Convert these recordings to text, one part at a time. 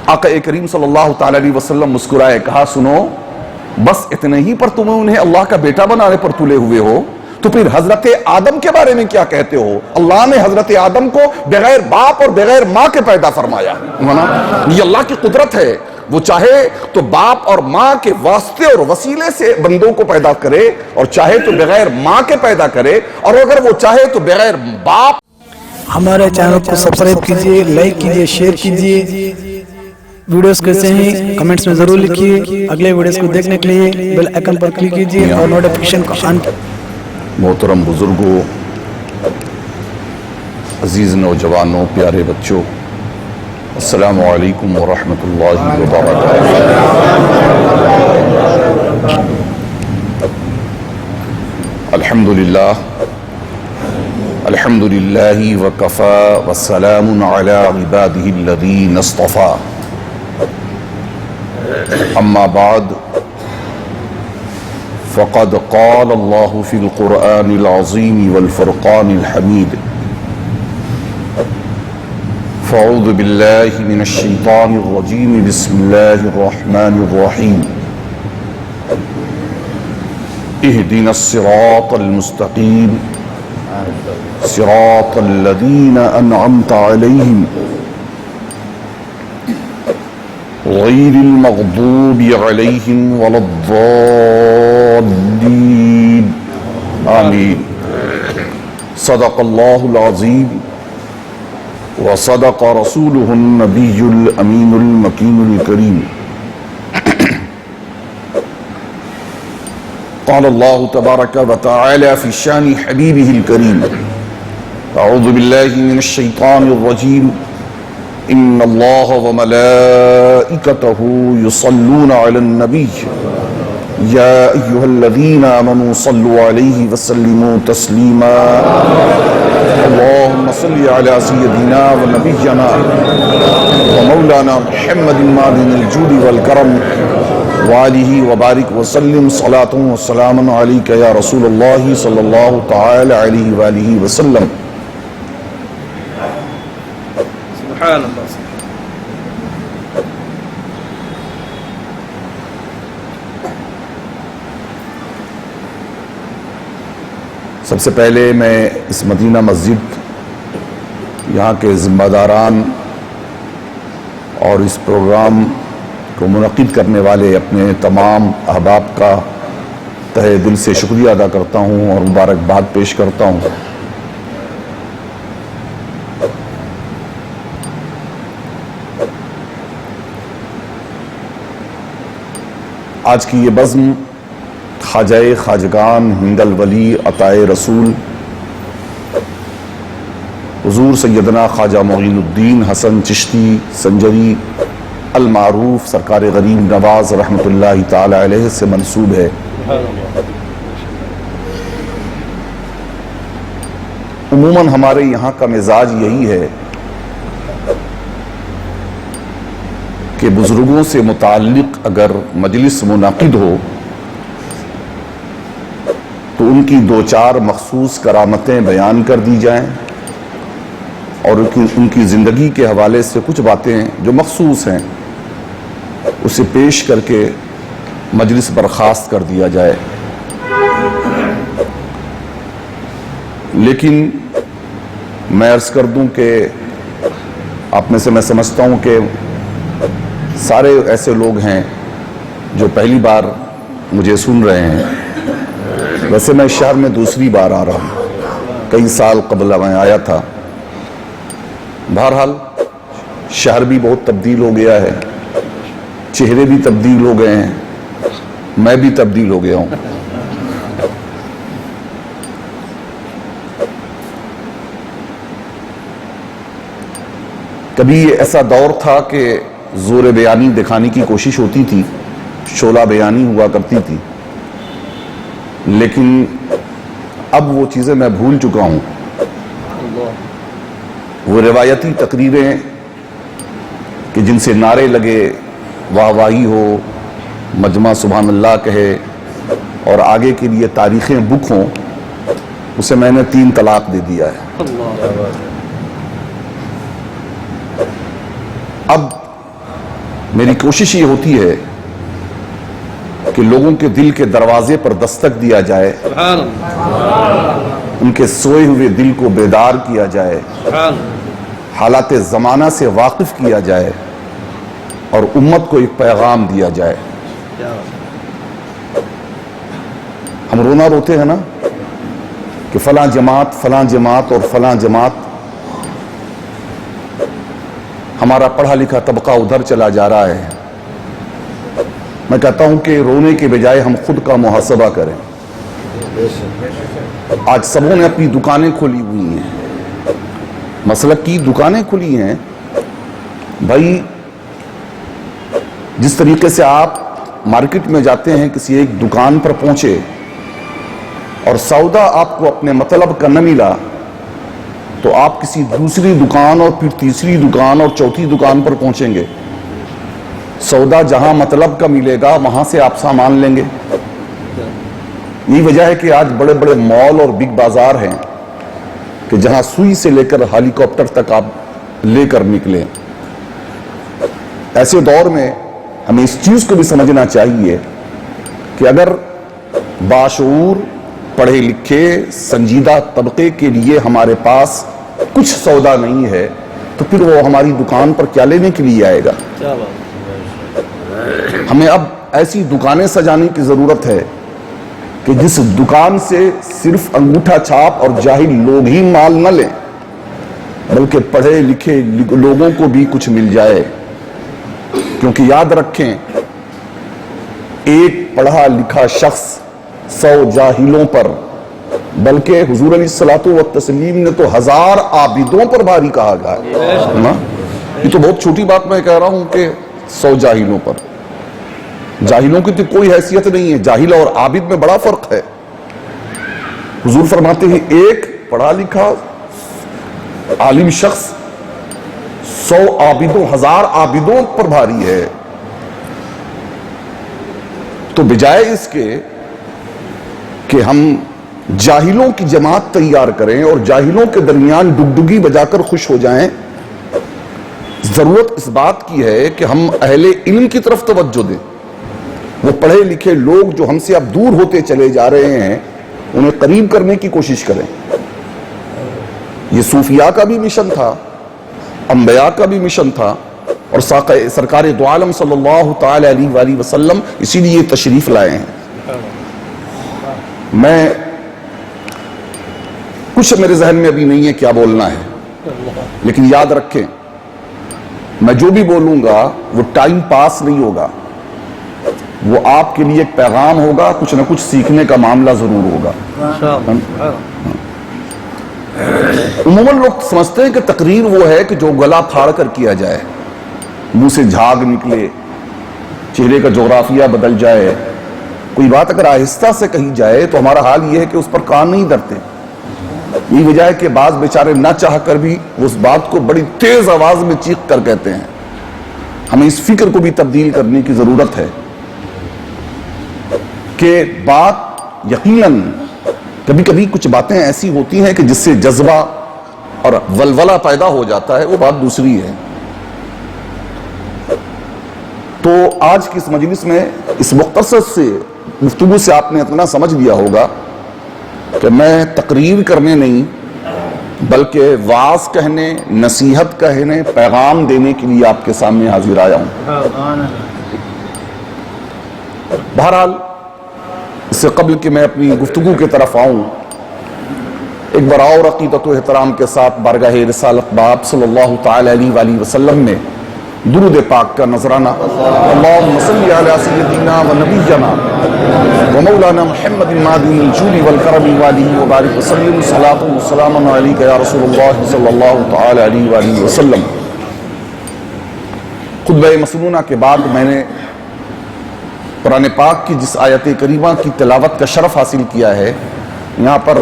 آقا کریم صلی اللہ تعالی علیہ وسلم مسکرائے، کہا سنو بس اتنے ہی پر تمہیں انہیں اللہ کا بیٹا بنانے پر تلے ہوئے ہو، تو پھر حضرت آدم کے بارے میں کیا کہتے ہو؟ اللہ نے حضرت آدم کو بغیر باپ اور بغیر ماں کے پیدا فرمایا، یہ اللہ کی قدرت ہے، وہ چاہے تو باپ اور ماں کے واسطے اور وسیلے سے بندوں کو پیدا کرے، اور چاہے تو بغیر ماں کے پیدا کرے، اور اگر وہ چاہے تو بغیر باپ۔ ہمارے چینل کو سبسکرائب کیجئے، لائک کیجئے، شیئر کیجئے، ویڈیوز کیسے ہیں کمنٹس میں ضرور لکھیے، اگلے ویڈیوز کو دیکھنے کے لیے بیل آئیکن پر کلک کیجئے اور نوٹیفیکیشن کو آن۔ محترم بزرگوں، عزیز نوجوانوں، پیارے بچوں، السلام علیکم ورحمۃ اللہ وبرکاتہ۔ الحمدللہ الحمدللہ وکفا والسلام علی عبادہ الذین اصطفا، اما بعد فقد قال اللہ فی القرآن العظیم والفرقان الحمید، فاعوذ باللہ من الشیطان الرجیم، بسم اللہ الرحمن الرحیم، اہدنا الصراط المستقیم صراط الذین انعمت علیہم غیر المغضوب علیہم ولا الضالین، آمین۔ صدق اللہ العظیم وصدق رسولہ النبی الامین المکین الکریم، قال اللہ تبارک وتعالی فی شان حبیبہ الکریم، اعوذ باللہ من الشیطان الرجیم، ان اللہ وملائکتہ یصلون علی النبی یا ایہا الذین آمنوا صلوا علیہ وسلموا تسلیما، اللہم صل علی سیدنا ونبینا ومولانا محمد معدن الجود والکرم وآلہ وبارک وسلم، صلاۃ وسلام علیک یا رسول اللہ صلی اللہ تعالی علیہ وآلہ وسلم۔ سبحان اللہ۔ سب سے پہلے میں اس مدینہ مسجد، یہاں کے ذمہ داران اور اس پروگرام کو منعقد کرنے والے اپنے تمام احباب کا تہہ دل سے شکریہ ادا کرتا ہوں اور مبارکباد پیش کرتا ہوں۔ آج کی یہ بزم خواجہ خواجگان ہند الولی عطائے رسول حضور سیدنا خواجہ معین الدین حسن چشتی سنجری المعروف سرکار غریب نواز رحمۃ اللہ تعالی علیہ سے منسوب ہے۔ عموماً ہمارے یہاں کا مزاج یہی ہے کہ بزرگوں سے متعلق اگر مجلس منعقد ہو تو ان کی دو چار مخصوص کرامتیں بیان کر دی جائیں، اور ان کی زندگی کے حوالے سے کچھ باتیں جو مخصوص ہیں اسے پیش کر کے مجلس برخاست کر دیا جائے۔ لیکن میں عرض کر دوں کہ آپ میں سے میں سمجھتا ہوں کہ سارے ایسے لوگ ہیں جو پہلی بار مجھے سن رہے ہیں، ویسے میں شہر میں دوسری بار آ رہا ہوں، کئی سال قبل میں آیا تھا۔ بہرحال شہر بھی بہت تبدیل ہو گیا ہے، چہرے بھی تبدیل ہو گئے ہیں، میں بھی تبدیل ہو گیا ہوں۔ کبھی ایسا دور تھا کہ زور بیانی دکھانے کی کوشش ہوتی تھی، شعلہ بیانی ہوا کرتی تھی، لیکن اب وہ چیزیں میں بھول چکا ہوں۔ وہ روایتی تقریریں کہ جن سے نعرے لگے، واہ واہی ہو، مجمع سبحان اللہ کہے اور آگے کے لیے تاریخیں بک ہوں، اسے میں نے 3 طلاق دے دیا ہے۔ اب میری کوشش یہ ہوتی ہے کہ لوگوں کے دل کے دروازے پر دستک دیا جائے، سبحان اللہ، ان کے سوئے ہوئے دل کو بیدار کیا جائے، سبحان اللہ، حالات زمانہ سے واقف کیا جائے اور امت کو ایک پیغام دیا جائے۔ کیا بات ہے۔ ہم رونا روتے ہیں نا کہ فلاں جماعت اور فلاں جماعت، ہمارا پڑھا لکھا طبقہ ادھر چلا جا رہا ہے۔ میں کہتا ہوں کہ رونے کے بجائے ہم خود کا محاسبہ کریں۔ آج سبوں نے اپنی دکانیں کھولی ہوئی ہیں، مسلک کی دکانیں کھلی ہیں۔ بھائی جس طریقے سے آپ مارکیٹ میں جاتے ہیں، کسی ایک دکان پر پہنچے اور سودا آپ کو اپنے مطلب کا نہ ملا تو آپ کسی دوسری دکان اور پھر تیسری دکان اور چوتھی دکان پر پہنچیں گے۔ سودا جہاں مطلب کا ملے گا وہاں سے آپ سامان لیں گے۔ یہی وجہ ہے کہ آج بڑے بڑے مال اور بگ بازار ہیں کہ جہاں سوئی سے لے کر ہیلی کاپٹر تک آپ لے کر نکلیں۔ ایسے دور میں ہمیں اس چیز کو بھی سمجھنا چاہیے کہ اگر باشعور، پڑھے لکھے، سنجیدہ طبقے کے لیے ہمارے پاس کچھ سودا نہیں ہے تو پھر وہ ہماری دکان پر کیا لینے کے لیے آئے گا؟ کیا بات ہے۔ ہمیں اب ایسی دکانیں سجانے کی ضرورت ہے کہ جس دکان سے صرف انگوٹھا چھاپ اور جاہل لوگ ہی مال نہ لیں بلکہ پڑھے لکھے لوگوں کو بھی کچھ مل جائے۔ کیونکہ یاد رکھیں، ایک پڑھا لکھا شخص 100 جاہلوں پر، بلکہ حضور علیہ الصلوۃ والتسلیم نے تو 1000 عابدوں پر بھاری کہا گیا ہے۔ یہ تو بہت چھوٹی بات میں کہہ رہا ہوں کہ 100 جاہلوں پر۔ جاہلوں کی تو کوئی حیثیت نہیں ہے، جاہل اور عابد میں بڑا فرق ہے۔ حضور فرماتے ہیں ایک پڑھا لکھا عالم شخص 100 عابدوں، 1000 عابدوں پر بھاری ہے۔ تو بجائے اس کے کہ ہم جاہلوں کی جماعت تیار کریں اور جاہلوں کے درمیان ڈگڈگی بجا کر خوش ہو جائیں، ضرورت اس بات کی ہے کہ ہم اہل علم کی طرف توجہ دیں۔ وہ پڑھے لکھے لوگ جو ہم سے اب دور ہوتے چلے جا رہے ہیں انہیں قریب کرنے کی کوشش کریں۔ یہ صوفیاء کا بھی مشن تھا، انبیاء کا بھی مشن تھا، اور سرکار دو عالم صلی اللہ تعالی علیہ وآلہ وسلم اسی لیے تشریف لائے ہیں۔ میں کچھ میرے ذہن میں ابھی نہیں ہے کیا بولنا ہے، لیکن یاد رکھیں میں جو بھی بولوں گا وہ ٹائم پاس نہیں ہوگا، وہ آپ کے لیے ایک پیغام ہوگا، کچھ نہ کچھ سیکھنے کا معاملہ ضرور ہوگا۔ عموماً لوگ سمجھتے ہیں کہ تقریر وہ ہے کہ جو گلا پھاڑ کر کیا جائے، منہ سے جھاگ نکلے، چہرے کا جغرافیہ بدل جائے۔ کوئی بات اگر آہستہ سے کہی جائے تو ہمارا حال یہ ہے کہ اس پر کان نہیں دھرتے۔ یہی وجہ ہے کہ بعض بیچارے نہ چاہ کر بھی اس بات کو بڑی تیز آواز میں چیخ کر کہتے ہیں۔ ہمیں اس فکر کو بھی تبدیل کرنے کی ضرورت ہے کہ بات یقیناً کبھی کبھی کچھ باتیں ایسی ہوتی ہیں کہ جس سے جذبہ اور ولولہ پیدا ہو جاتا ہے، وہ بات دوسری ہے۔ تو آج کی اس مجلس میں اس مختصر سے گفتگو سے آپ نے اتنا سمجھ لیا ہوگا کہ میں تقریر کرنے نہیں بلکہ وعظ کہنے، نصیحت کہنے، پیغام دینے کے لیے آپ کے سامنے حاضر آیا ہوں۔ بہرحال اس سے قبل کہ میں اپنی گفتگو کی طرف آؤں، ایک بار اور عقیدت و احترام کے ساتھ بارگاہ رسالت باب صلی اللہ تعالی علیہ وآلہ وسلم میں درود پاک کا نذرانہ۔ اللہم صلی علی سیدنا و نبینا و مولانا محمد مادن الجود والکرم والہ وبارک وسلم صلاۃ و سلام علیک یا رسول اللہ صلی اللہ تعالی علیہ وآلہ وسلم۔ خطبہ مسنونہ کے بعد میں نے قرآن پاک کی جس آیت کریمہ کی تلاوت کا شرف حاصل کیا ہے، یہاں پر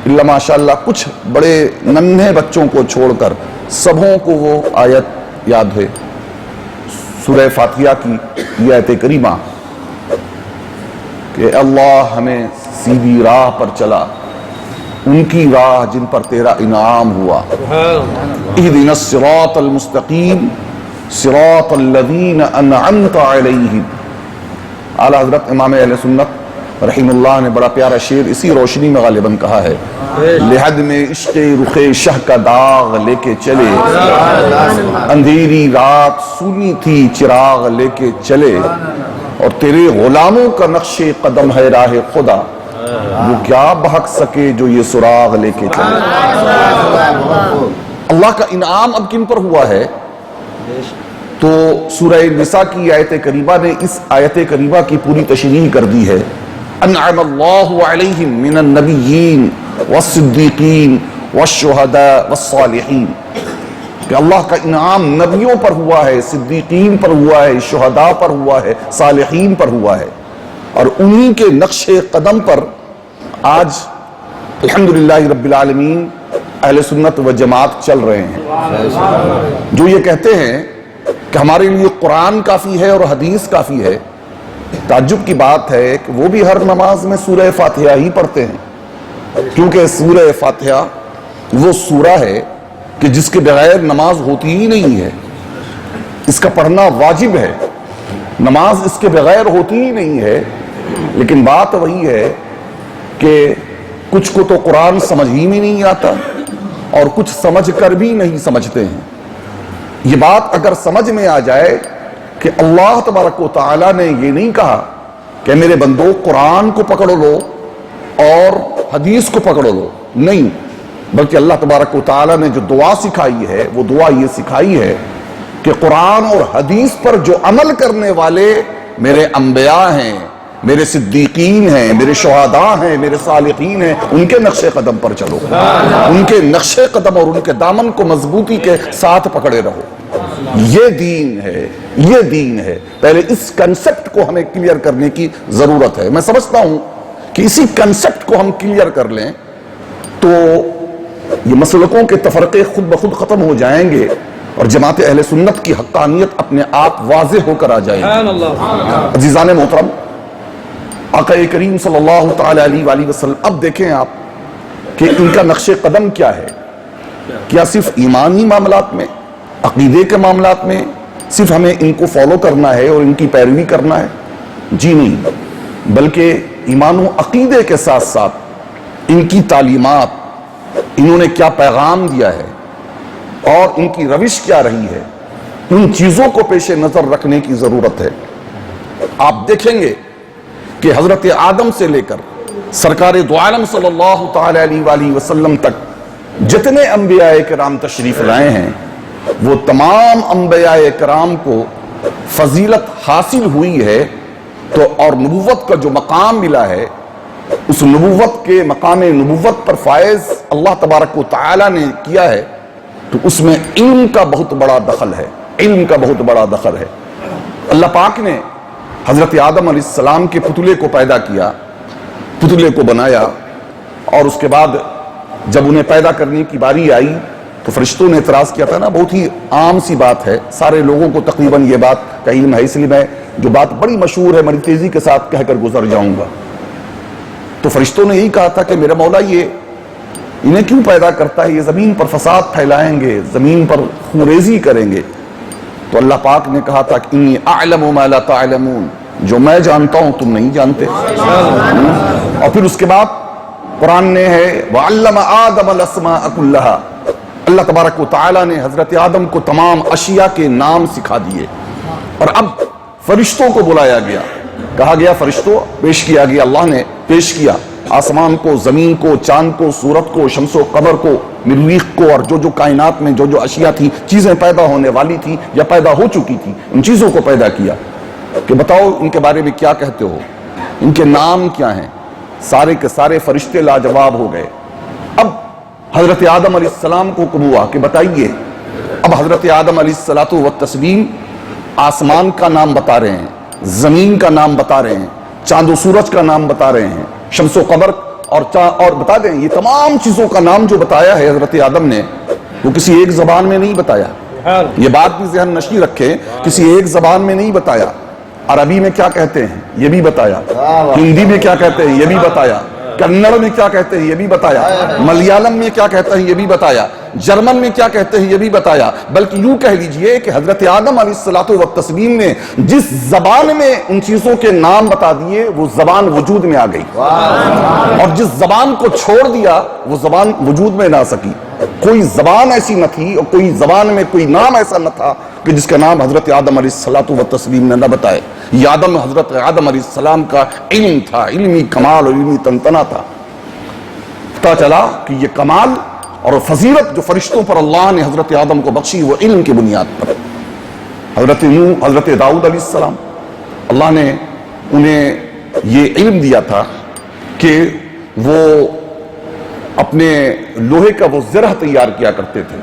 اللہ ماشاءاللہ کچھ بڑے ننھے بچوں کو چھوڑ کر سبوں کو وہ آیت یاد ہے، سورہ فاتحہ کی یہ آیت کریمہ کہ اللہ ہمیں سیدھی راہ پر چلا، ان کی راہ جن پر تیرا انعام ہوا، اہدنا الصراط المستقیم صراط الذین انعمت علیہم. اعلیٰ حضرت امام اہل سنت رحم اللہ نے بڑا پیارا شعر اسی روشنی میں غالباً کہا ہے. لحد میں عشق رخ شہ کا داغ لے کے چلے، اندھیری رات سونی تھی چراغ لے کے چلے، اور تیرے غلاموں کا نقش قدم ہے راہ خدا، وہ کیا بہک سکے جو یہ سراغ لے کے چلے. اللہ کا انعام اب کن پر ہوا ہے؟ تو سورہ نساء کی آیت کریمہ نے اس آیت کریمہ کی پوری تشریح کر دی ہے. انعم اللہ علیہم من النبیین والصدیقین والشہداء والصالحین، کہ اللہ کا انعام نبیوں پر ہوا ہے، صدیقین پر ہوا ہے، شہداء پر ہوا ہے، صالحین پر ہوا ہے، اور انہی کے نقش قدم پر آج الحمدللہ رب العالمین اہل سنت و جماعت چل رہے ہیں، جو یہ کہتے ہیں کہ ہمارے لیے قرآن کافی ہے اور حدیث کافی ہے. تعجب کی بات ہے کہ وہ بھی ہر نماز میں سورہ فاتحہ ہی پڑھتے ہیں، کیونکہ سورہ فاتحہ وہ سورہ ہے کہ جس کے بغیر نماز ہوتی ہی نہیں ہے. اس کا پڑھنا واجب ہے، نماز اس کے بغیر ہوتی ہی نہیں ہے. لیکن بات وہی ہے کہ کچھ کو تو قرآن سمجھ ہی میں نہیں آتا اور کچھ سمجھ کر بھی نہیں سمجھتے ہیں. یہ بات اگر سمجھ میں آ جائے کہ اللہ تبارک و تعالیٰ نے یہ نہیں کہا کہ میرے بندو قرآن کو پکڑو لو اور حدیث کو پکڑو لو، نہیں، بلکہ اللہ تبارک و تعالیٰ نے جو دعا سکھائی ہے وہ دعا یہ سکھائی ہے کہ قرآن اور حدیث پر جو عمل کرنے والے میرے انبیاء ہیں، میرے صدیقین ہیں، میرے شہداء ہیں، میرے صالحین ہیں، ان کے نقش قدم پر چلو، ان کے نقش قدم اور ان کے دامن کو مضبوطی کے ساتھ پکڑے رہو. یہ دین ہے، یہ دین ہے. پہلے اس کنسپٹ کو ہمیں کلیئر کرنے کی ضرورت ہے. میں سمجھتا ہوں کہ اسی کنسپٹ کو ہم کلیئر کر لیں تو یہ مسلکوں کے تفرقے خود بخود ختم ہو جائیں گے اور جماعت اہل سنت کی حقانیت اپنے آپ واضح ہو کر آ جائے گی. عزیزان محترم، آقا کریم صلی اللہ تعالی علیہ وآلہ وسلم، اب دیکھیں آپ کہ ان کا نقش قدم کیا ہے. کیا صرف ایمانی معاملات میں، عقیدے کے معاملات میں صرف ہمیں ان کو فالو کرنا ہے اور ان کی پیروی کرنا ہے؟ جی نہیں، بلکہ ایمان و عقیدے کے ساتھ ساتھ ان کی تعلیمات، انہوں نے کیا پیغام دیا ہے اور ان کی روش کیا رہی ہے، ان چیزوں کو پیش نظر رکھنے کی ضرورت ہے. آپ دیکھیں گے کہ حضرت آدم سے لے کر سرکار دو عالم صلی اللہ تعالی علیہ وآلہ وسلم تک جتنے انبیاء کرام تشریف لائے ہیں، وہ تمام انبیاء کرام کو فضیلت حاصل ہوئی ہے تو اور نبوت کا جو مقام ملا ہے، اس نبوت کے مقام نبوت پر فائز اللہ تبارک و تعالی نے کیا ہے، تو اس میں علم کا بہت بڑا دخل ہے، علم کا بہت بڑا دخل ہے. اللہ پاک نے حضرت آدم علیہ السلام کے پتلے کو پیدا کیا، پتلے کو بنایا، اور اس کے بعد جب انہیں پیدا کرنے کی باری آئی تو فرشتوں نے اعتراض کیا تھا نا. بہت ہی عام سی بات ہے، سارے لوگوں کو تقریباً یہ بات کا علم ہے، اس لیے میں جو بات بڑی مشہور ہے بڑی تیزی کے ساتھ کہہ کر گزر جاؤں گا. تو فرشتوں نے یہی کہا تھا کہ میرا مولا یہ انہیں کیوں پیدا کرتا ہے، یہ زمین پر فساد پھیلائیں گے، زمین پر خونریزی کریں گے. تو اللہ پاک نے کہا تھا کہ انی اعلم ما لا تعلمون، جو میں جانتا ہوں تم نہیں جانتے. اور پھر اس کے بعد قرآن نے ہے وَعَلَّمَ آدَمَ الْأَسْمَاءَ كُلَّهَا، اللہ تبارک و تعالیٰ نے حضرت آدم کو تمام اشیاء کے نام سکھا دیے. اور اب فرشتوں کو بلایا گیا، کہا گیا فرشتوں، پیش کیا گیا، اللہ نے پیش کیا آسمان کو، زمین کو، چاند کو، سورت کو، شمس و قمر کو، مریخ کو، اور جو جو کائنات میں جو جو اشیاء تھی، چیزیں پیدا ہونے والی تھی یا پیدا ہو چکی تھی، ان چیزوں کو پیدا کیا کہ بتاؤ ان کے بارے میں کیا کہتے ہو، ان کے نام کیا ہیں. سارے کے سارے فرشتے لاجواب ہو گئے. اب حضرت آدم علیہ السلام کو حکم ہوا کہ بتائیے. اب حضرت آدم علیہ الصلوۃ والتسلیم آسمان کا نام بتا رہے ہیں، زمین کا نام بتا رہے ہیں، چاند و سورج کا نام بتا رہے ہیں، شمس و قمر اور بتا دیں یہ تمام چیزوں کا نام جو بتایا ہے حضرت آدم نے، وہ کسی ایک زبان میں نہیں بتایا. یہ بات بھی ذہن نشی رکھیں، کسی ایک زبان میں نہیں بتایا. عربی میں کیا کہتے ہیں یہ بھی بتایا، ہندی میں کیا کہتے ہیں یہ بھی بتایا، کنڑ میں کیا کہتے ہیں یہ بھی بتایا، ملیالم میں کیا کہتے ہیں یہ بھی بتایا. جرمن میں کیا کہتے ہیں یہ بھی بتایا، بلکہ یوں کہہ لیجئے کہ حضرت آدم علیہ الصلوۃ والتسلیم نے جس زبان میں ان چیزوں کے نام بتا دیے وہ زبان وجود میں آ گئی، اور جس زبان کو چھوڑ دیا وہ زبان وجود میں نہ آ سکی۔ کوئی زبان ایسی نہ تھی اور کوئی زبان میں کوئی نام ایسا نہ تھا کہ جس کا نام حضرت آدم علیہ الصلوۃ والتسلیم نے نہ بتائے۔ یہ حضرت آدم علیہ السلام کا علم تھا، علمی کمال اور علمی تنتنا تھا۔ پتہ چلا کہ یہ کمال اور فضیلت جو فرشتوں پر اللہ نے حضرت آدم کو بخشی وہ علم کی بنیاد پر۔ حضرت نوح، حضرت داؤد علیہ السلام، اللہ نے انہیں یہ علم دیا تھا کہ وہ اپنے لوہے کا وہ زرہ تیار کیا کرتے تھے۔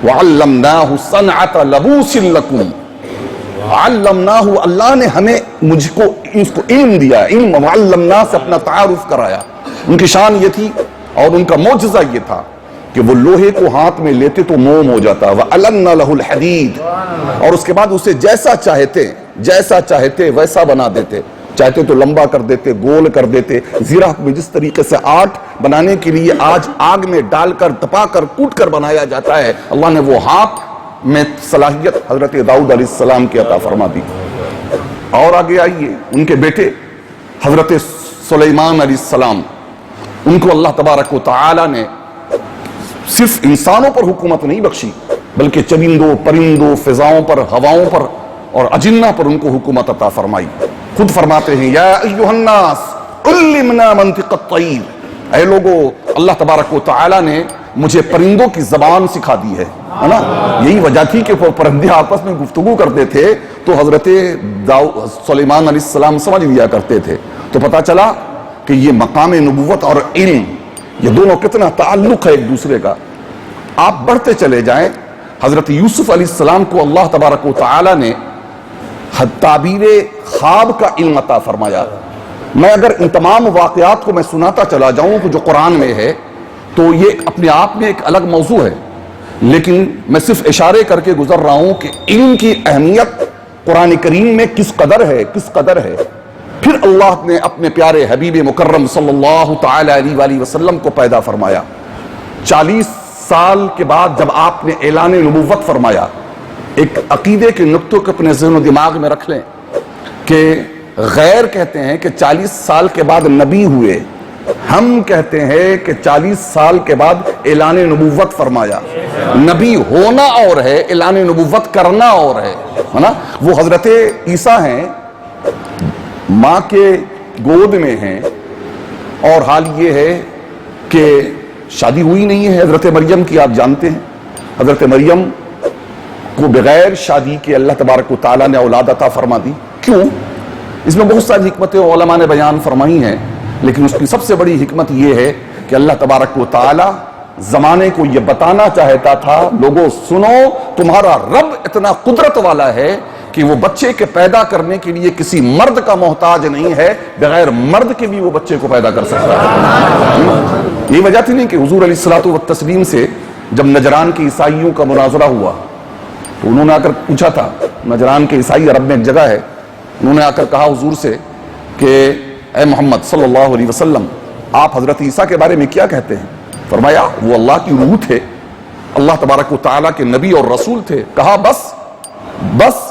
وَعَلَّمْنَاهُ صَنْعَةَ لَبُوسٍ لَكُمْ، علمناہ، اللہ نے ہمیں مجھ کو اس کو علم دیا، علم وعلمنا سے اپنا تعارف کرایا۔ ان کی شان یہ تھی اور ان کا معجزہ یہ تھا کہ وہ لوہے کو ہاتھ میں لیتے تو موم ہو جاتا، وَأَلَنَّ لَهُ الْحَدِيدِ، اور اس کے بعد اسے جیسا چاہتے ویسا بنا دیتے، چاہتے تو لمبا کر دیتے، گول کر دیتے۔ زرہ میں جس طریقے سے آٹ بنانے کے لیے آج آگ میں ڈال کر دبا کر کوٹ کر بنایا جاتا ہے، اللہ نے وہ ہاتھ میں صلاحیت حضرت داؤد علیہ السلام کی عطا فرما دی۔ اور آگے آئیے، ان کے بیٹے حضرت سلیمان علیہ السلام، ان کو اللہ تبارک و تعالی نے صرف انسانوں پر حکومت نہیں بخشی بلکہ چرندوں، پرندوں، فضاؤں پر، ہواؤں پر اور اجنہ پر ان کو حکومت عطا فرمائی۔ خود فرماتے ہیں، یا ایھا الناس علمنا منطق الطیر، اے لوگو اللہ تبارک و تعالی نے مجھے پرندوں کی زبان سکھا دی ہے نا۔ یہی وجہ تھی کہ پرندے آپس میں گفتگو کرتے تھے تو حضرت سلیمان علیہ السلام سمجھ لیا کرتے تھے۔ تو پتہ چلا کہ یہ مقام نبوت اور علم یہ دونوں کتنا تعلق ہے ایک دوسرے کا۔ آپ بڑھتے چلے جائیں، حضرت یوسف علیہ السلام کو اللہ تبارک و تعالی نے تعبیر خواب کا علم عطا فرمایا۔ میں اگر ان تمام واقعات کو میں سناتا چلا جاؤں کہ جو قرآن میں ہے تو یہ اپنے آپ میں ایک الگ موضوع ہے، لیکن میں صرف اشارے کر کے گزر رہا ہوں کہ علم کی اہمیت قرآن کریم میں کس قدر ہے۔ پھر اللہ نے اپنے پیارے حبیب مکرم صلی اللہ تعالی علیہ وآلہ وسلم کو پیدا فرمایا۔ 40 سال کے بعد جب آپ نے اعلان نبوت فرمایا، ایک عقیدے کے نقطوں کو اپنے ذہن و دماغ میں رکھ لیں کہ غیر کہتے ہیں کہ 40 سال کے بعد نبی ہوئے، ہم کہتے ہیں کہ 40 سال کے بعد اعلان نبوت فرمایا۔ نبی ہونا اور ہے، اعلان نبوت کرنا اور ہے نا۔ وہ حضرت عیسیٰ ہیں، ماں کے گود میں ہیں، اور حال یہ ہے کہ شادی ہوئی نہیں ہے حضرت مریم کی، آپ جانتے ہیں حضرت مریم کو بغیر شادی کے اللہ تبارک و تعالیٰ نے اولاد عطا فرما دی۔ کیوں؟ اس میں بہت ساری حکمتیں علماء نے بیان فرمائی ہیں، لیکن اس کی سب سے بڑی حکمت یہ ہے کہ اللہ تبارک و تعالیٰ زمانے کو یہ بتانا چاہتا تھا، لوگوں سنو، تمہارا رب اتنا قدرت والا ہے کہ وہ بچے کے پیدا کرنے کے لیے کسی مرد کا محتاج نہیں ہے، بغیر مرد کے بھی وہ بچے کو پیدا کر سکتا ہے۔ یہ وجہ تھی نہیں کہ حضور علیہ الصلوۃ والتسلیم سے جب نجران کے عیسائیوں کا مناظرہ ہوا تو انہوں نے آ کر پوچھا تھا، نجران کے عیسائی عرب میں ایک جگہ ہے، انہوں نے آ کر کہا حضور سے کہ اے محمد صلی اللہ علیہ وسلم، آپ حضرت عیسیٰ کے بارے میں کیا کہتے ہیں؟ فرمایا وہ اللہ کی روح تھے، اللہ تبارک و تعالیٰ کے نبی اور رسول تھے۔ کہا بس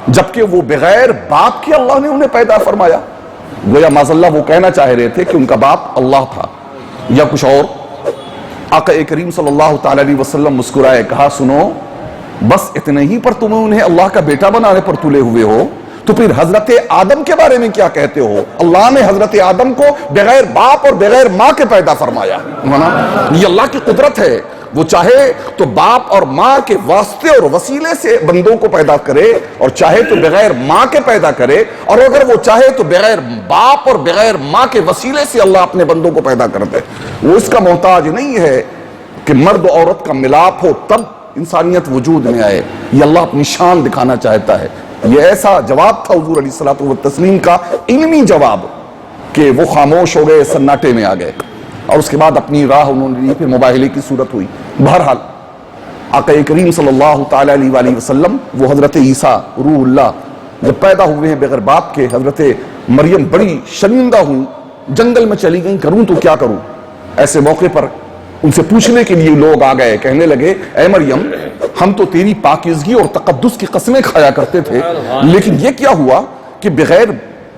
جبکہ وہ بغیر باپ کے اللہ نے انہیں پیدا فرمایا۔ گویا معاذاللہ وہ کہنا چاہ رہے تھے کہ ان کا باپ اللہ تھا یا کچھ اور۔ آقا کریم صلی اللہ تعالی علیہ وسلم مسکرائے، کہا سنو، بس اتنے ہی پر تمہیں انہیں اللہ کا بیٹا بنانے پر تلے ہوئے ہو، تو پھر حضرت آدم کے بارے میں کیا کہتے ہو؟ اللہ نے حضرت آدم کو بغیر باپ اور بغیر ماں کے پیدا فرمایا۔ یہ اللہ کی قدرت ہے، وہ چاہے تو باپ اور ماں کے واسطے اور وسیلے سے بندوں کو پیدا کرے، اور چاہے تو بغیر ماں کے پیدا کرے، اور اگر وہ چاہے تو بغیر باپ اور بغیر ماں کے وسیلے سے اللہ اپنے بندوں کو پیدا کر دے۔ وہ اس کا محتاج نہیں ہے کہ مرد و عورت کا ملاپ ہو تب انسانیت وجود میں آئے۔ یہ اللہ اپنی شان دکھانا چاہتا ہے۔ یہ ایسا جواب تھا حضور علیہ الصلوۃ والتسلیم کا، علمی جواب، کہ وہ خاموش ہو گئے، سناٹے میں آ گئے، اور اس کے بعد اپنی راہ انہوں نے لی، پھر مباہلے کی صورت ہوئی۔ بہرحال آقا کریم صلی اللہ تعالی علیہ وآلہ وسلم، وہ حضرت عیسیٰ روح اللہ جب پیدا ہوئے ہیں بغیر باپ کے، حضرت مریم بڑی شرمندہ ہوئی، جنگل میں چلی گئیں، کروں تو کیا کروں؟ ایسے موقع پر ان سے پوچھنے کے لیے لوگ آ گئے, کہنے لگے اے مریم ہم تو تیری پاکیزگی اور تقدس کی قسمیں کھایا کرتے تھے, لیکن یہ کیا ہوا کہ بغیر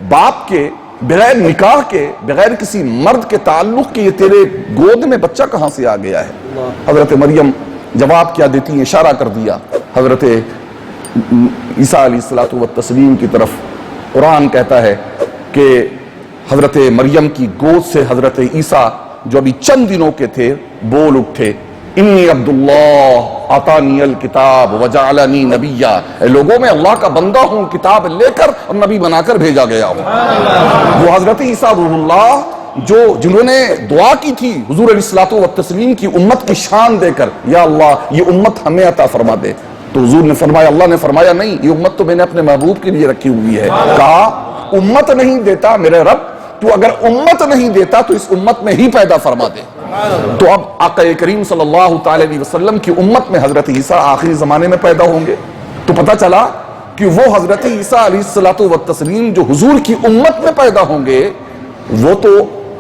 باپ کے, بغیر نکاح کے, بغیر کسی مرد کے تعلق کے یہ تیرے گود میں بچہ کہاں سے آ گیا ہے؟ حضرت مریم جواب کیا دیتی ہیں؟ اشارہ کر دیا حضرت عیسیٰ علیہ السلام کی طرف. قرآن کہتا ہے کہ حضرت مریم کی گود سے حضرت عیسیٰ جو ابھی چند دنوں کے تھے بول اٹھے, انی عبداللہ آتانی الکتاب وجعلنی نبیا, اے لوگوں میں اللہ کا بندہ ہوں, کتاب لے کر اور نبی بنا کر بھیجا گیا ہوں. وہ حضرت عیسیٰ روح اللہ جنہوں نے دعا کی تھی حضور علیہ السلام کی امت کی شان دے کر, یا اللہ یہ امت ہمیں عطا فرما دے, تو حضور نے فرمایا, اللہ نے فرمایا نہیں, یہ امت تو میں نے اپنے محبوب کے لیے رکھی ہوئی ہے. کہا امت نہیں دیتا میرے رب, تو اگر امت نہیں دیتا تو اس امت میں ہی پیدا فرما دے. تو اب آقا کریم صلی اللہ تعالی علیہ وسلم کی امت میں حضرت عیسیٰ آخری زمانے میں پیدا ہوں گے. تو پتہ چلا کہ وہ حضرت عیسیٰ علیہ السلام جو حضور کی امت میں پیدا ہوں گے, وہ تو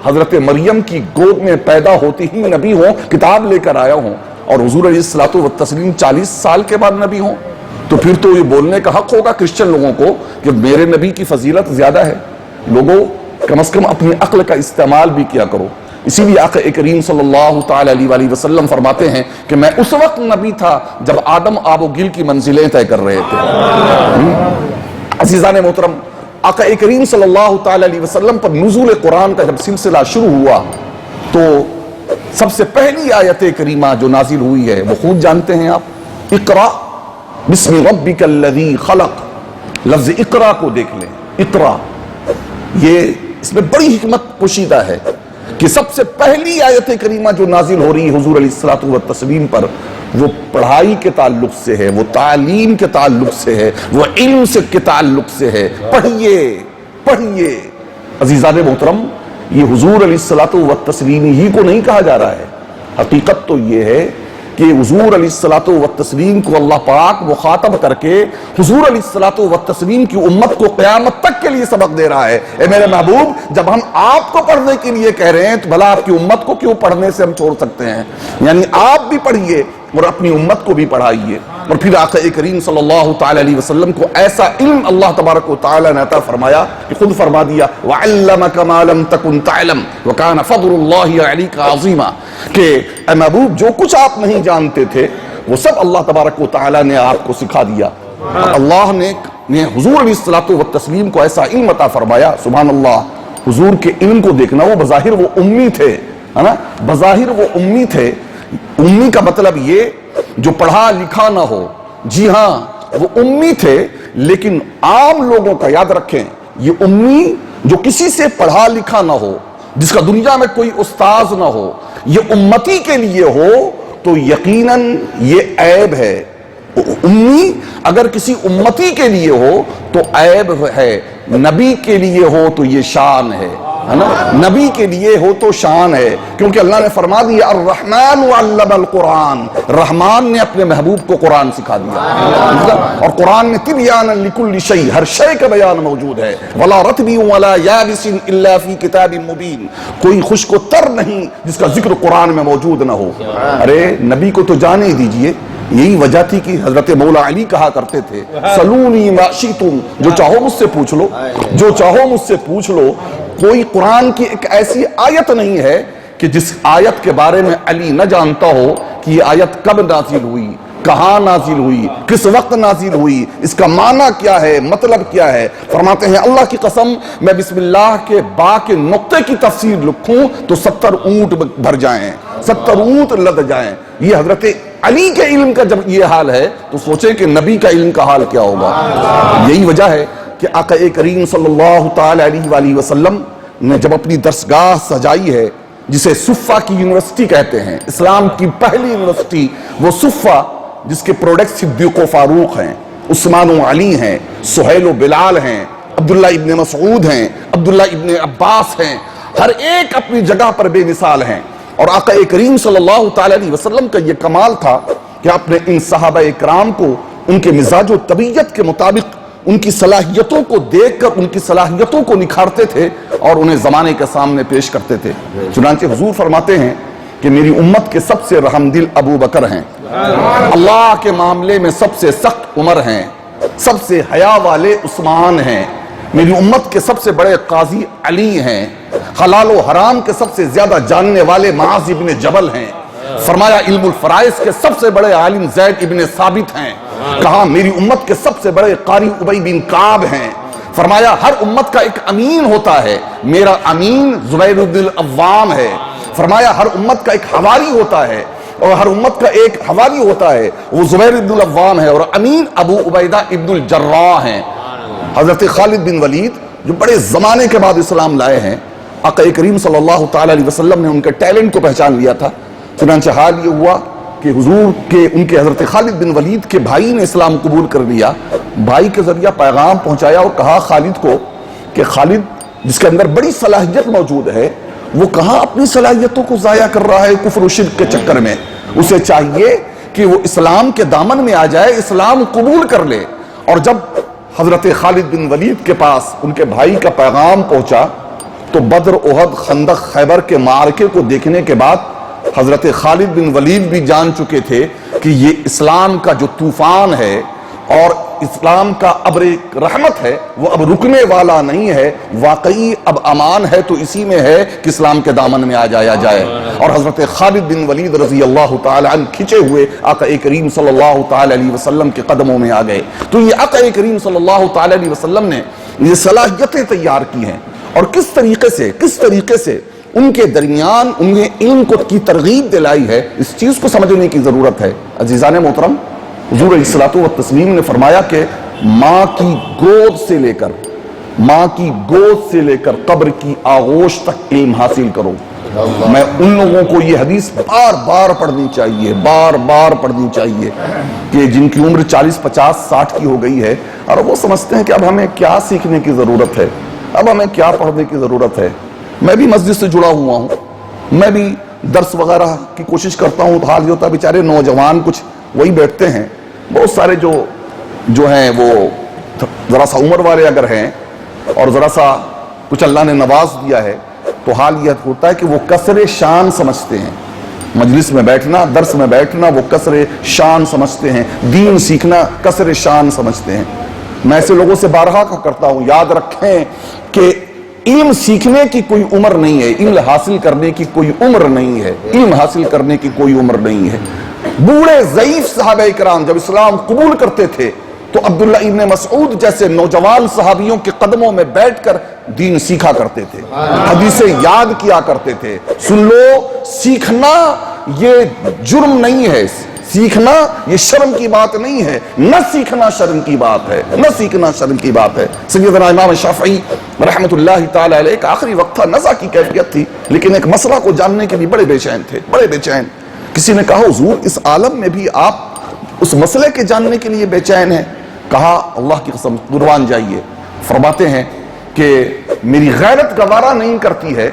حضرت مریم کی گود میں پیدا ہوتی ہی نبی ہوں, کتاب لے کر آیا ہوں, اور حضور علیہ السلام 40 سال کے بعد نبی ہوں. تو پھر تو یہ بولنے کا حق ہوگا کرسچن لوگوں کو کہ میرے نبی کی فضیلت زیادہ ہے. لوگوں کم از کم اپنی عقل کا استعمال بھی کیا کرو. اسی لیے آقا کریم صلی اللہ تعالی علیہ وسلم فرماتے ہیں کہ میں اس وقت نبی تھا جب آدم آب و گل کی منزلیں طے کر رہے تھے. عزیزان محترم, آقا کریم صلی اللہ تعالی علیہ وسلم پر نزول قرآن کا جب سلسلہ شروع ہوا تو سب سے پہلی آیت کریمہ جو نازل ہوئی ہے وہ خود جانتے ہیں آپ, اقرا بسم ربک الذی خلق. لفظ اقرا کو دیکھ لیں, اقرا, یہ اس میں بڑی حکمت پوشیدہ ہے کہ سب سے پہلی آیت کریمہ جو نازل ہو رہی ہے حضور علیہ السلام پر, وہ پڑھائی کے تعلق سے ہے, وہ تعلیم کے تعلق سے ہے, وہ علم کے تعلق سے ہے. پڑھیے پڑھیے. عزیزان محترم, یہ حضور علیہ السلام ہی کو نہیں کہا جا رہا ہے. حقیقت تو یہ ہے کہ حضور علیہ السلام کو اللہ پاک مخاطب کر کے حضور علیہ السلام کی امت کو قیامت تک کے لیے سبق دے رہا ہے. اے میرے محبوب, جب ہم آپ کو پڑھنے کے لیے کہہ رہے ہیں تو بھلا آپ کی امت کو کیوں پڑھنے سے ہم چھوڑ سکتے ہیں؟ یعنی آپ بھی پڑھیے اور اپنی امت کو بھی پڑھائیے. اور پھر آقا کریم صلی اللہ تعالی علیہ وسلم کو ایسا علم اللہ تبارک و تعالی نے عطا فرمایا کہ خود فرما دیا وَعَلَّمَكَ مَا لَمْ تَكُنْ تَعْلَمْ وَكَانَ فَضْلُ اللَّهِ عَلَيْكَ عَظِيمًا, کہ اے محبوب جو کچھ آپ نہیں جانتے تھے وہ سب اللہ تبارک و تعالی نے آپ کو سکھا دیا. اللہ نے حضور علیہ السلام کو ایسا علم عطا فرمایا. سبحان اللہ, حضور کے علم کو دیکھنا, وہ بظاہر وہ امی تھے, ہے نا, بظاہر وہ امی تھے. امی کا مطلب یہ جو پڑھا لکھا نہ ہو. جی ہاں, وہ امی تھے, لیکن عام لوگوں کا یاد رکھیں, یہ امی جو کسی سے پڑھا لکھا نہ ہو, جس کا دنیا میں کوئی استاذ نہ ہو, یہ امتی کے لیے ہو تو یقیناً یہ عیب ہے. امی اگر کسی امتی کے لیے ہو تو عیب ہے, نبی کے لیے ہو تو یہ شان ہے نا, نبی کے لیے ہو تو شان ہے. کیونکہ اللہ نے فرما دیا الرحمن علم القرآن, رحمان نے اپنے محبوب کو قرآن سکھا دیا. اور قرآن میں تبیانا لکل شیء, ہر شے کا بیان موجود ہے. ولا رطب ولا یابس الا فی کتاب مبین, کوئی خشک و تر نہیں جس کا ذکر قرآن میں موجود نہ ہو. ارے نبی کو تو جانے ہی دیجئے. یہی وجہ تھی کہ حضرت مولا علی کہا کرتے تھے سلونی ما شئتم, جو چاہو مجھ سے پوچھ لو, جو چاہو مجھ سے پوچھ لو. کوئی قرآن کی ایک ایسی آیت نہیں ہے کہ جس آیت کے بارے میں علی نہ جانتا ہو کہ یہ آیت کب نازل ہوئی, کہاں نازل ہوئی, کس وقت نازل ہوئی, اس کا معنی کیا ہے, مطلب کیا ہے. فرماتے ہیں اللہ کی قسم میں بسم اللہ کے با کے نقطے کی تفسیر لکھوں تو 70 اونٹ بھر جائیں, 70 اونٹ لد جائیں. یہ حضرت علی کے علم کا جب یہ حال ہے تو سوچیں کہ نبی کا علم کا حال کیا ہوگا. یہی وجہ ہے کہ آقا کریم صلی اللہ تعالی علیہ وآلہ وسلم نے جب اپنی درسگاہ سجائی ہے, جسے صفہ کی یونیورسٹی کہتے ہیں, اسلام کی پہلی یونیورسٹی وہ صفہ, جس کے پروڈکٹ صدیق و فاروق ہیں, عثمان و علی ہیں, سہیل و بلال ہیں, عبداللہ ابن مسعود ہیں, عبداللہ ابن عباس ہیں, ہر ایک اپنی جگہ پر بے مثال ہیں. اور آقا کریم صلی اللہ تعالی علیہ وسلم کا یہ کمال تھا کہ آپ نے ان صحابہ اکرام کو ان کے مزاج و طبیعت کے مطابق ان کی صلاحیتوں کو دیکھ کر ان کی صلاحیتوں کو نکھارتے تھے اور انہیں زمانے کے سامنے پیش کرتے تھے. چنانچہ حضور فرماتے ہیں کہ میری امت کے سب سے رحم دل ابو بکر ہیں، اللہ کے معاملے میں سب سے سخت عمر ہیں، سب سے حیا والے عثمان ہیں، میری امت کے سب سے بڑے قاضی علی ہیں، حلال و حرام کے سب سے زیادہ جاننے والے معاذ ابن جبل ہیں، فرمایا علم الفرائض کے سب سے بڑے عالم زید ابن ثابت ہیں، کہا میری امت کے سب سے بڑے قاری ابی بن کعب ہیں، فرمایا ہر امت کا ایک امین ہوتا ہے، میرا امین زبیر بن العوام ہے، فرمایا ہر امت کا ایک حواری ہوتا ہے اور ہر امت کا ایک حواری ہوتا ہے، وہ زبیر بن العوام ہے، اور امین ابو عبیدہ ابن الجراح ہیں۔ حضرت خالد بن ولید جو بڑے زمانے کے بعد اسلام لائے ہیں، آقا کریم صلی اللہ تعالی علیہ وسلم نے ان کے ٹیلنٹ کو پہچان لیا تھا، چنانچہ حال یہ ہوا کہ حضور کے ان کے حضرت خالد بن ولید کے بھائی نے اسلام قبول کر لیا، بھائی کے ذریعہ پیغام پہنچایا اور کہا خالد کو کہ خالد جس کے اندر بڑی صلاحیت موجود ہے وہ کہاں اپنی صلاحیتوں کو ضائع کر رہا ہے کفر و شرک کے چکر میں، اسے چاہیے کہ وہ اسلام کے دامن میں آ جائے، اسلام قبول کر لے۔ اور جب حضرت خالد بن ولید کے پاس ان کے بھائی کا پیغام پہنچا تو بدر، احد، خندق، خیبر کے معرکے کو دیکھنے کے بعد حضرت خالد بن ولید بھی جان چکے تھے کہ یہ اسلام کا جو طوفان ہے اور اسلام کا ابر رحمت ہے وہ اب رکنے والا نہیں ہے، واقعی اب امان ہے تو اسی میں ہے کہ اسلام کے دامن میں آ جایا جائے۔ اور حضرت خالد بن ولید رضی اللہ تعالی عنہ کھچے ہوئے آقا کریم صلی اللہ تعالی علیہ وسلم کے قدموں میں آ گئے۔ تو یہ آقا کریم صلی اللہ تعالی علیہ وسلم نے یہ صلاحیتیں تیار کی ہیں، اور کس طریقے سے ان کے درمیان انہیں علم کی ترغیب دلائی ہے، اس چیز کو سمجھنے کی ضرورت ہے۔ عزیزان محترم، حضور علیہ الصلوۃ والتسلیم نے فرمایا کہ ماں کی گود سے لے کر قبر کی آغوش تک علم حاصل کرو۔ میں ان لوگوں کو یہ حدیث بار بار پڑھنی چاہیے کہ جن کی عمر 40، 50، 60 کی ہو گئی ہے اور وہ سمجھتے ہیں کہ اب ہمیں کیا سیکھنے کی ضرورت ہے، اب ہمیں کیا پڑھنے کی ضرورت ہے۔ میں بھی مسجد سے جڑا ہوا ہوں، میں بھی درس وغیرہ کی کوشش کرتا ہوں، تو حال یہ ہوتا ہے بیچارے نوجوان کچھ وہی بیٹھتے ہیں، بہت سارے جو ہیں وہ ذرا سا عمر والے اگر ہیں اور ذرا سا کچھ اللہ نے نواز دیا ہے تو حال یہ ہوتا ہے کہ وہ کسر شان سمجھتے ہیں، مجلس میں بیٹھنا، درس میں بیٹھنا وہ کسر شان سمجھتے ہیں، دین سیکھنا کسر شان سمجھتے ہیں۔ میں ایسے لوگوں سے بارہا کرتا ہوں، یاد رکھیں کہ علم سیکھنے کی کوئی عمر نہیں ہے، علم حاصل کرنے کی کوئی عمر نہیں ہے، علم حاصل کرنے کی کوئی عمر نہیں ہے۔ بوڑھے ضعیف صحابہ کرام جب اسلام قبول کرتے تھے تو عبداللہ ابن مسعود جیسے نوجوان صحابیوں کے قدموں میں بیٹھ کر دین سیکھا کرتے تھے، حدیثیں یاد کیا کرتے تھے۔ سن لو، سیکھنا یہ جرم نہیں ہے، سیکھنا یہ شرم کی بات نہیں ہے، نہ سیکھنا شرم کی بات ہے، سیدنا امام شافعی رحمت اللہ تعالی علیہ کا آخری وقت تھا، نزع کی کیفیت تھی، لیکن ایک مسئلہ کو جاننے کے لیے بڑے بے چین۔ کسی نے کہا حضور اس عالم میں بھی آپ اس مسئلے کے جاننے کے لیے بے چین ہیں؟ کہا اللہ کی قسم قربان جائیے، فرماتے ہیں کہ میری غیرت گوارا نہیں کرتی ہے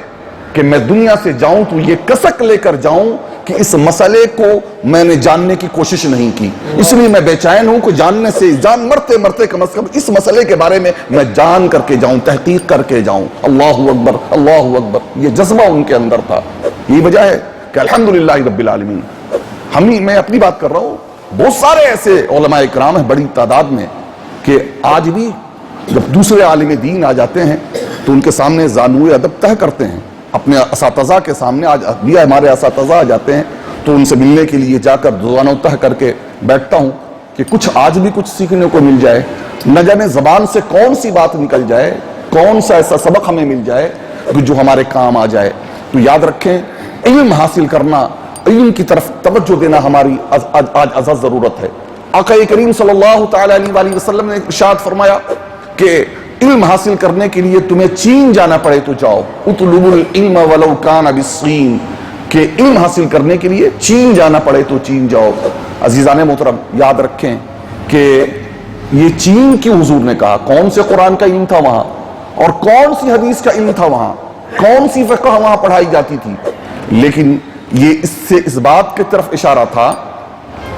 کہ میں دنیا سے جاؤں تو یہ کسک لے کر جاؤں کہ اس مسئلے کو میں نے جاننے کی کوشش نہیں کی، اس لیے میں بے چین ہوں کہ جاننے سے جان مرتے کم از کم اس مسئلے کے بارے میں جان کر کے جاؤں، تحقیق کر کے جاؤں۔ اللہ اکبر، اللہ اکبر، یہ جذبہ ان کے اندر تھا۔ یہی وجہ ہے کہ الحمدللہ رب العالمین، میں اپنی بات کر رہا ہوں، بہت سارے ایسے علماء اکرام ہیں بڑی تعداد میں کہ آج بھی جب دوسرے عالم دین آ جاتے ہیں تو ان کے سامنے زانوئے ادب طے کرتے ہیں، اپنے اساتذہ کے سامنے آج بھی ہمارے اساتذہ آ جاتے ہیں تو ان سے ملنے کے لیے جا کر زانو طے کر کے بیٹھتا ہوں کہ کچھ آج بھی کچھ سیکھنے کو مل جائے، نہ جانے زبان سے کون سی بات نکل جائے، کون سا ایسا سبق ہمیں مل جائے جو ہمارے کام آ جائے۔ تو یاد رکھیں، علم حاصل کرنا، علم کی طرف توجہ دینا ہماری آج ازاز ضرورت ہے۔ آقا کریم صلی اللہ تعالی علیہ وسلم نے ارشاد فرمایا کہ علم حاصل کرنے کے لیے تمہیں چین جانا پڑے تو جاؤ، اطلبوا العلم ولو کان بالصین، کہ علم حاصل کرنے کے لیے چین جانا پڑے تو چین جاؤ۔ عزیزان محترم، یاد رکھیں کہ یہ چین کیوں حضور نے کہا؟ کون سے قرآن کا علم تھا وہاں، اور کون سی حدیث کا علم تھا وہاں، کون سی فقہ وہاں پڑھائی جاتی تھی؟ لیکن یہ اس سے اس بات کی طرف اشارہ تھا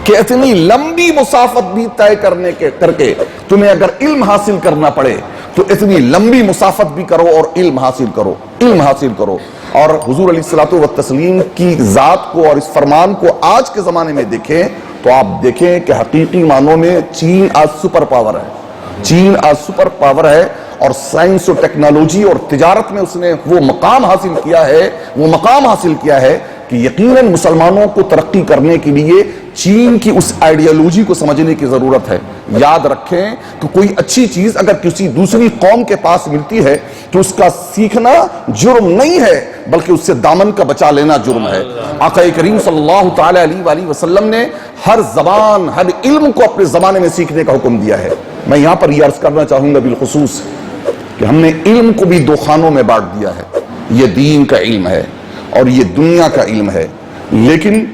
کہ اتنی لمبی مسافت بھی طے کر کے تمہیں اگر علم حاصل کرنا پڑے تو اتنی لمبی مسافت بھی کرو اور علم حاصل کرو۔ اور حضور علیہ الصلوۃ والتسلیم کی ذات کو اور اس فرمان کو آج کے زمانے میں دیکھیں تو آپ دیکھیں کہ حقیقی معنوں میں چین آج سپر پاور ہے. چین آج سپر پاور ہے اور سائنس و ٹیکنالوجی اور تجارت میں اس نے وہ مقام حاصل کیا ہے کہ یقیناً مسلمانوں کو ترقی کرنے کے لیے چین کی اس آئیڈیالوجی کو سمجھنے کی ضرورت ہے. یاد رکھیں کہ کوئی اچھی چیز اگر کسی دوسری قوم کے پاس ملتی ہے تو اس کا سیکھنا جرم نہیں ہے بلکہ اس سے دامن کا بچا لینا جرم ہے. آقا کریم صلی اللہ تعالی علیہ وآلہ وسلم نے ہر زبان ہر علم کو اپنے زمانے میں سیکھنے کا حکم دیا ہے. میں یہاں پر یہ عرض کرنا چاہوں گا بالخصوص کہ ہم نے علم کو بھی 2 خانوں میں بانٹ دیا ہے. یہ دین کا علم ہے اور یہ دنیا کا علم ہے. لیکن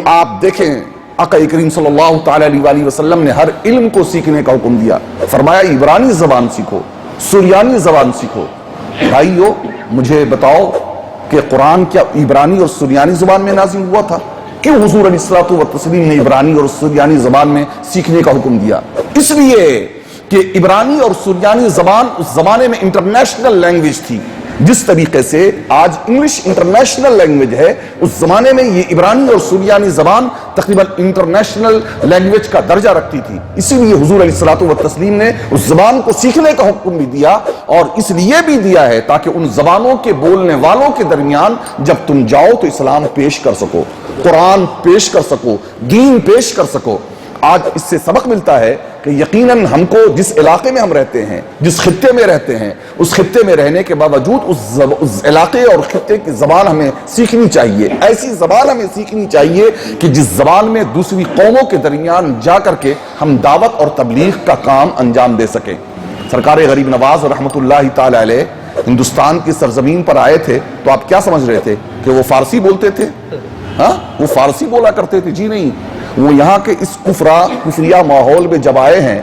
آپ دیکھیں آقا کریم صلی اللہ تعالی علیہ وآلہ وسلم نے ہر علم کو سیکھنے کا حکم دیا. فرمایا عبرانی زبان سیکھو, سریانی زبان سیکھو. بھائیو مجھے بتاؤ کہ قرآن کیا عبرانی اور سریانی زبان میں نازل ہوا تھا؟ کیوں حضور علیہ الصلوۃ والتسلیم نے عبرانی اور سریانی زبان میں سیکھنے کا حکم دیا؟ اس لیے کہ عبرانی اور سریانی زبان اس زمانے میں انٹرنیشنل لینگویج تھی. جس طریقے سے آج انگلش انٹرنیشنل لینگویج ہے, اس زمانے میں یہ عبرانی اور سریانی زبان تقریباً انٹرنیشنل لینگویج کا درجہ رکھتی تھی. اسی لیے حضور علیہ الصلوۃ والتسلیم نے اس زبان کو سیکھنے کا حکم بھی دیا, اور اس لیے بھی دیا ہے تاکہ ان زبانوں کے بولنے والوں کے درمیان جب تم جاؤ تو اسلام پیش کر سکو, قرآن پیش کر سکو, دین پیش کر سکو. آج اس سے سبق ملتا ہے کہ یقیناً ہم کو جس علاقے میں ہم رہتے ہیں, جس خطے میں رہتے ہیں, اس خطے میں رہنے کے باوجود اس علاقے اور خطے کی زبان ہمیں سیکھنی چاہیے. ایسی زبان ہمیں سیکھنی چاہیے کہ جس زبان میں دوسری قوموں کے درمیان جا کر کے ہم دعوت اور تبلیغ کا کام انجام دے سکیں. سرکار غریب نواز رحمۃ اللہ تعالی علیہ ہندوستان کی سرزمین پر آئے تھے تو آپ کیا سمجھ رہے تھے کہ وہ فارسی بولتے تھے؟ وہ فارسی بولا کرتے تھے؟ جی نہیں. وہ یہاں کے اس کفریہ ماحول میں جب آئے ہیں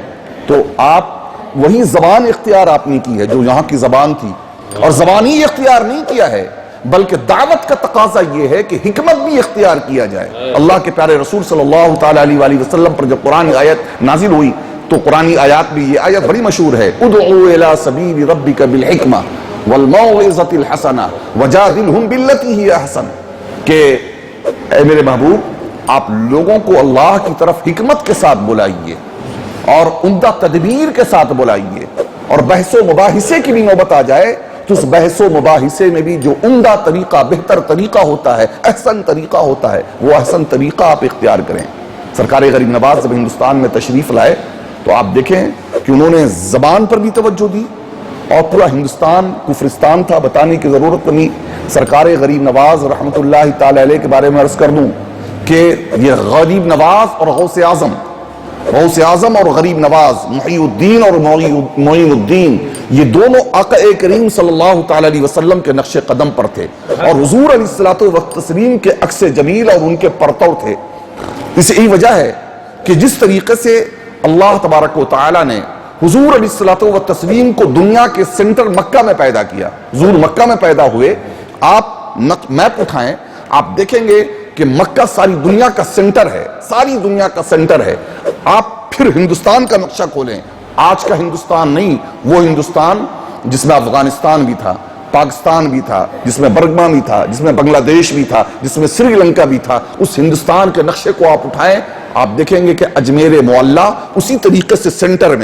تو آپ وہی زبان اختیار آپ نے کی ہے جو یہاں کی زبان تھی, اور زبان ہی اختیار نہیں کیا ہے بلکہ دعوت کا تقاضا یہ ہے کہ حکمت بھی اختیار کیا جائے. اللہ کے پیارے رسول صلی اللہ تعالی علیہ وآلہ وسلم پر جب قرآن آیت نازل ہوئی تو قرآن آیات بھی, یہ آیت بڑی مشہور ہے, ادعو الی سبیل ربک بالحکمہ والموعظۃ الحسنہ وجادلہم باللتی ہی احسن, کہ اے میرے محبوب آپ لوگوں کو اللہ کی طرف حکمت کے ساتھ بلائیے اور عمدہ تدبیر کے ساتھ بلائیے, اور بحث و مباحثے کی بھی نوبت آ جائے تو اس بحث و مباحثے میں بھی جو عمدہ طریقہ, بہتر طریقہ ہوتا ہے, احسن طریقہ ہوتا ہے, وہ احسن طریقہ آپ اختیار کریں. سرکار غریب نواز جب ہندوستان میں تشریف لائے تو آپ دیکھیں کہ انہوں نے زبان پر بھی توجہ دی, اور پورا ہندوستان کفرستان تھا, بتانے کی ضرورت نہیں. سرکار غریب نواز رحمۃ اللہ تعالی علیہ کے بارے میں عرض کر دوں کہ یہ غریب نواز اور غوث اعظم اور غریب نواز, محی الدین اور معین الدین, یہ دونوں آقا کریم صلی اللہ تعالی علیہ وسلم کے نقش قدم پر تھے اور حضور علیہ الصلوۃ والتسلیم کے عکس جمیل اور ان کے پرتو تھے. اس یہی وجہ ہے کہ جس طریقے سے اللہ تبارک و تعالی نے حضور علیہ الصلوۃ والتسلیم کو دنیا کے سینٹر مکہ میں پیدا کیا, حضور مکہ میں پیدا ہوئے. آپ میپ اٹھائیں, آپ دیکھیں گے کہ مکہ ساری دنیا کا سینٹر ہے, ساری دنیا کا سینٹر ہے. آپ پھر ہندوستان کا نقشہ کھولیں, آج کا ہندوستان نہیں, وہ ہندوستان جس میں افغانستان بھی تھا, پاکستان بھی تھا, جس میں برما بھی تھا, جس میں بنگلہ دیش بھی تھا, جس میں سری لنکا بھی تھا. اس ہندوستان کے نقشے کو آپ اٹھائیں, آپ دیکھیں گے کہ اجمیر معلیٰ اسی طریقے سے سینٹر میں